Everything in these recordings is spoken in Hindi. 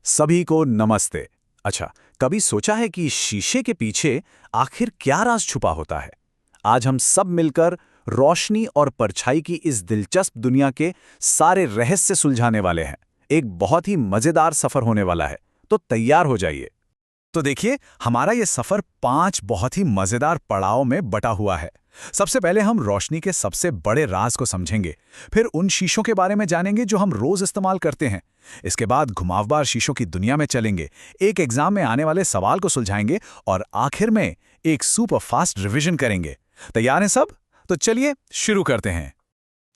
सभी को नमस्ते। अच्छा, कभी सोचा है कि शीशे के पीछे आखिर क्या राज छुपा होता है? आज हम सब मिलकर रोशनी और परछाई की इस दिलचस्प दुनिया के सारे रहस्य सुलझाने वाले हैं। एक बहुत ही मजेदार सफर होने वाला है, तो तैयार हो जाइए। तो देखिए, हमारा ये सफर 5 बहुत ही मजेदार पड़ाव में बटा हुआ है। सबसे पहले हम रोशनी के सबसे बड़े राज को समझेंगे, फिर उन शीशों के बारे में जानेंगे जो हम रोज इस्तेमाल करते हैं। इसके बाद घुमावदार शीशों की दुनिया में चलेंगे, एक एग्जाम में आने वाले सवाल को सुलझाएंगे और आखिर में एक सुपर फास्ट रिवीजन करेंगे। तैयार हैं सब? तो चलिए शुरू करते हैं।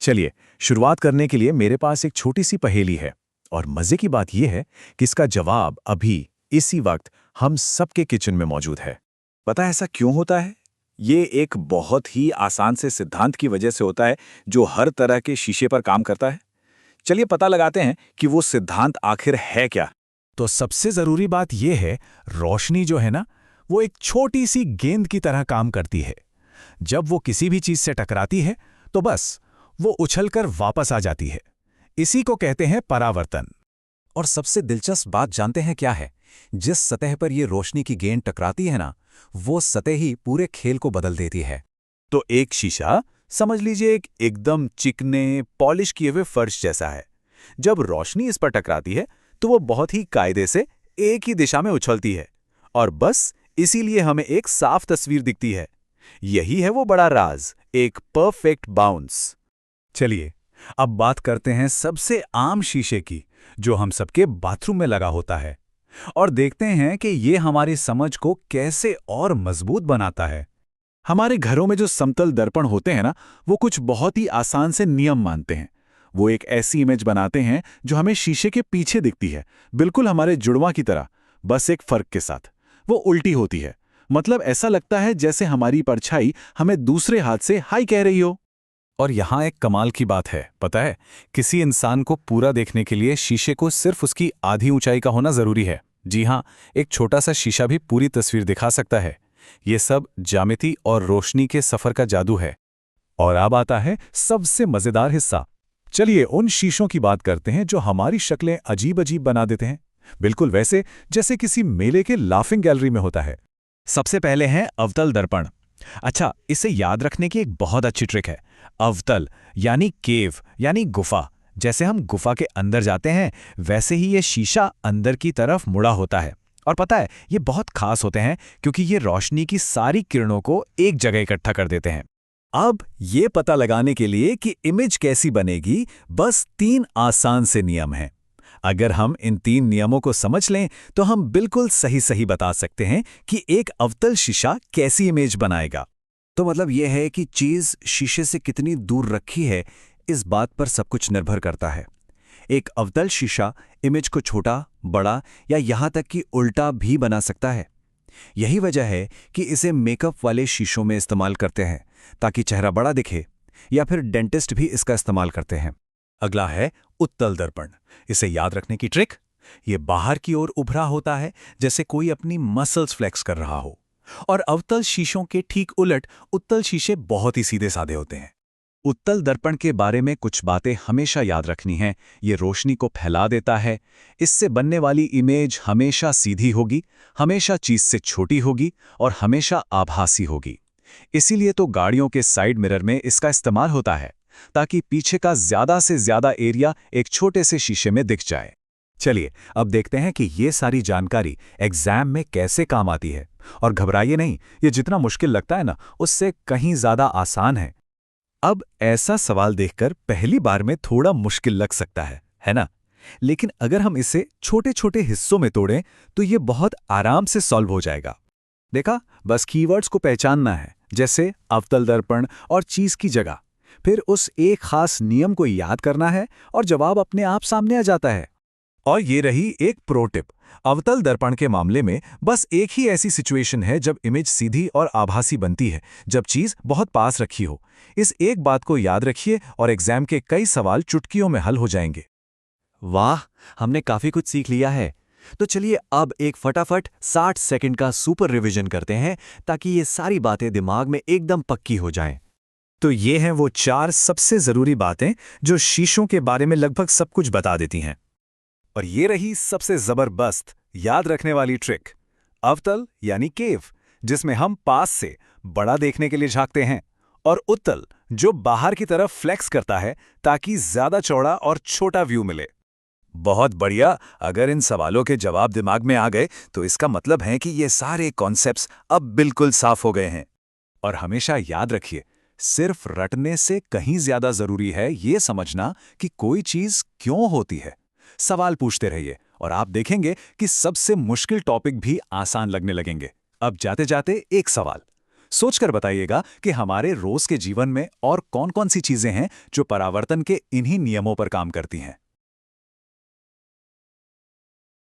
चलिए, शुरुआत करने के लिए मेरे पास एक छोटी सी पहेली है और मजे की बात यह है कि इसका जवाब अभी इसी वक्त हम सबके किचन में मौजूद है। पता है ऐसा क्यों होता है? ये एक बहुत ही आसान से सिद्धांत की वजह से होता है जो हर तरह के शीशे पर काम करता है। चलिए पता लगाते हैं कि वो सिद्धांत आखिर है क्या। तो सबसे जरूरी बात यह है, रोशनी जो है ना, वो एक छोटी सी गेंद की तरह काम करती है। जब वो किसी भी चीज से टकराती है तो बस वो उछलकर वापस आ जाती है। इसी को कहते हैं परावर्तन। और सबसे दिलचस्प बात जानते हैं क्या है? जिस सतह पर ये रोशनी की गेंद टकराती है ना, वो सतह ही पूरे खेल को बदल देती है। तो एक शीशा समझ लीजिए एक एकदम चिकने पॉलिश किए हुए फर्श जैसा है। जब रोशनी इस पर टकराती है तो वो बहुत ही कायदे से एक ही दिशा में उछलती है और बस इसीलिए हमें एक साफ तस्वीर दिखती है। यही है वो बड़ा राज, एक परफेक्ट बाउंस। चलिए अब बात करते हैं सबसे आम शीशे की, जो हम सबके बाथरूम में लगा होता है, और देखते हैं कि ये हमारी समझ को कैसे और मजबूत बनाता है। हमारे घरों में जो समतल दर्पण होते हैं ना, वो कुछ बहुत ही आसान से नियम मानते हैं। वो एक ऐसी इमेज बनाते हैं जो हमें शीशे के पीछे दिखती है, बिल्कुल हमारे जुड़वां की तरह, बस एक फर्क के साथ। वो उल्टी होती है। मतलब ऐसा लगता है जैसे हमारी परछाई हमें दूसरे हाथ से हाय कह रही हो। और यहाँ एक कमाल की बात है, पता है? किसी इंसान को पूरा देखने के लिए शीशे को सिर्फ उसकी आधी ऊंचाई का होना जरूरी है। जी हाँ, एक छोटा सा शीशा भी पूरी तस्वीर दिखा सकता है। ये सब ज्यामिति और रोशनी के सफर का जादू है। और अब आता है सबसे मजेदार हिस्सा। चलिए उन शीशों की बात करते हैं जो हमारी शक्लें अजीब अजीब बना देते हैं, बिल्कुल वैसे जैसे किसी मेले के लाफिंग गैलरी में होता है। सबसे पहले है अवतल दर्पण। अच्छा, इसे याद रखने की एक बहुत अच्छी ट्रिक है। अवतल यानी केव यानी गुफा। जैसे हम गुफा के अंदर जाते हैं, वैसे ही ये शीशा अंदर की तरफ मुड़ा होता है। और पता है, ये बहुत खास होते हैं क्योंकि ये रोशनी की सारी किरणों को एक जगह इकट्ठा कर देते हैं। अब ये पता लगाने के लिए कि इमेज कैसी बनेगी, बस 3 आसान से नियम हैं। अगर हम इन 3 नियमों को समझ लें तो हम बिल्कुल सही सही बता सकते हैं कि एक अवतल शीशा कैसी इमेज बनाएगा। तो मतलब यह है कि चीज शीशे से कितनी दूर रखी है, इस बात पर सब कुछ निर्भर करता है। एक अवतल शीशा इमेज को छोटा, बड़ा या यहां तक कि उल्टा भी बना सकता है। यही वजह है कि इसे मेकअप वाले शीशों में इस्तेमाल करते हैं ताकि चेहरा बड़ा दिखे, या फिर डेंटिस्ट भी इसका इस्तेमाल करते हैं। अगला है उत्तल दर्पण। इसे याद रखने की ट्रिक, ये बाहर की ओर उभरा होता है जैसे कोई अपनी मसल्स फ्लेक्स कर रहा हो। और अवतल शीशों के ठीक उलट उत्तल शीशे बहुत ही सीधे साधे होते हैं। उत्तल दर्पण के बारे में कुछ बातें हमेशा याद रखनी हैं। ये रोशनी को फैला देता है। इससे बनने वाली इमेज हमेशा सीधी होगी, हमेशा चीज से छोटी होगी और हमेशा आभासी होगी। इसीलिए तो गाड़ियों के साइड मिरर में इसका इस्तेमाल होता है, ताकि पीछे का ज्यादा से ज्यादा एरिया एक छोटे से शीशे में दिख जाए। चलिए अब देखते हैं कि ये सारी जानकारी एग्जाम में कैसे काम आती है। और घबराइए नहीं, ये जितना मुश्किल लगता है ना, उससे कहीं ज्यादा आसान है। अब ऐसा सवाल देखकर पहली बार में थोड़ा मुश्किल लग सकता है ना? लेकिन अगर हम इसे छोटे छोटे हिस्सों में तोड़ें तो ये बहुत आराम से सॉल्व हो जाएगा। देखा, बस कीवर्ड्स को पहचानना है, जैसे अवतल दर्पण और चीज की जगह। फिर उस एक खास नियम को याद करना है और जवाब अपने आप सामने आ जाता है। और ये रही एक प्रो टिप। अवतल दर्पण के मामले में बस एक ही ऐसी सिचुएशन है जब इमेज सीधी और आभासी बनती है, जब चीज बहुत पास रखी हो। इस एक बात को याद रखिए और एग्जाम के कई सवाल चुटकियों में हल हो जाएंगे। वाह, हमने काफी कुछ सीख लिया है। तो चलिए अब एक फटाफट 60 सेकंड का सुपर रिवीजन करते हैं ताकि ये सारी बातें दिमाग में एकदम पक्की हो जाएं। तो ये हैं वो 4 सबसे जरूरी बातें जो शीशों के बारे में लगभग सब कुछ बता देती हैं। और ये रही सबसे जबरदस्त याद रखने वाली ट्रिक। अवतल यानी केव, जिसमें हम पास से बड़ा देखने के लिए झांकते हैं, और उत्तल जो बाहर की तरफ फ्लेक्स करता है ताकि ज्यादा चौड़ा और छोटा व्यू मिले। बहुत बढ़िया। अगर इन सवालों के जवाब दिमाग में आ गए तो इसका मतलब है कि ये सारे कॉन्सेप्ट्स अब बिल्कुल साफ हो गए हैं। और हमेशा याद रखिए, सिर्फ रटने से कहीं ज्यादा जरूरी है ये समझना कि कोई चीज क्यों होती है। सवाल पूछते रहिए और आप देखेंगे कि सबसे मुश्किल टॉपिक भी आसान लगने लगेंगे। अब जाते जाते एक सवाल सोचकर बताइएगा कि हमारे रोज के जीवन में और कौन-कौन सी चीजें हैं जो परावर्तन के इन्हीं नियमों पर काम करती हैं।